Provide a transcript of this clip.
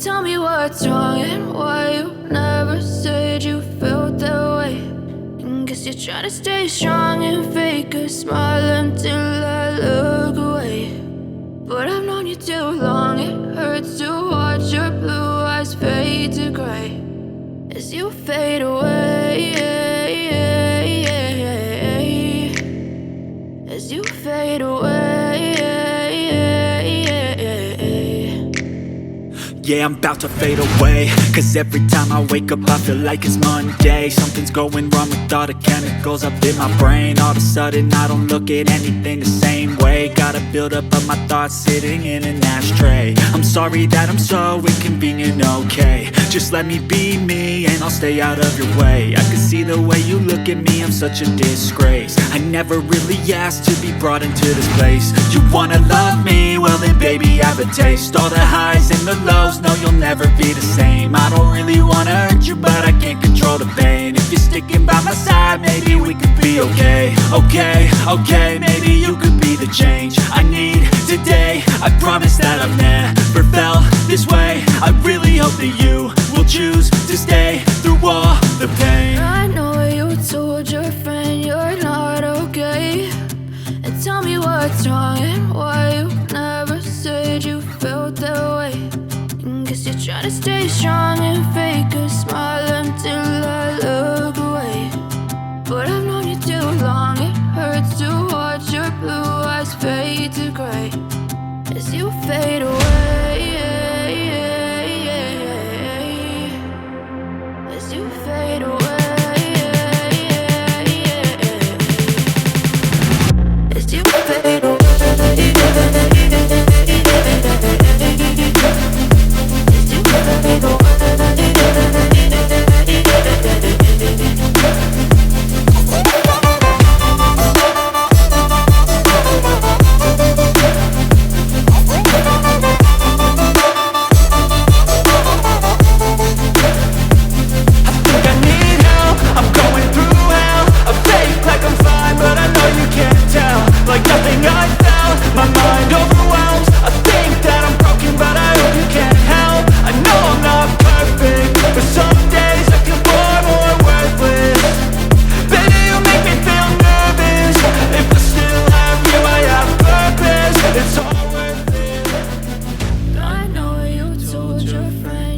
Tell me what's wrong and why you never said you felt that way. And guess you're trying to stay strong and fake a smile until I look away. But I've known you too long, it hurts to watch your blue eyes fade to gray as you fade away, as you fade away. Yeah, I'm about to fade away, cause every time I wake up I feel like it's Monday. Something's going wrong with all the chemicals up in my brain. All of a sudden I don't look at anything the same way. Gotta build up of my thoughts sitting in an ashtray. I'm sorry that I'm so inconvenient, okay. Just let me be me and I'll stay out of your way. I can see the way you look at me, I'm such a disgrace. I never really asked to be brought into this place. You wanna love me? Well then baby have a taste. All the highs and the lows, no, you'll never be the same. I don't really wanna hurt you, but I can't control the pain. If you're sticking by my side, maybe we could be okay. Okay, maybe you could be the change I need today. I promise that I've never felt this way. I really hope that you will choose to stay through all the pain. I know you told your friend you're not okay. And tell me what's wrong and why you never said you felt that way. Guess you're trying to stay strong and fake a smile until I look away. But I've known you too long, it hurts to watch your blue eyes fade to gray as you fade away, as you fade away, as you fade away. Like nothing I found, my mind overwhelms. I think that I'm broken, but I hope you can't help. I know I'm not perfect, but some days I feel far more worthless. Baby, you make me feel nervous. If I still have you, I have purpose. It's all worth it. I know you told your friend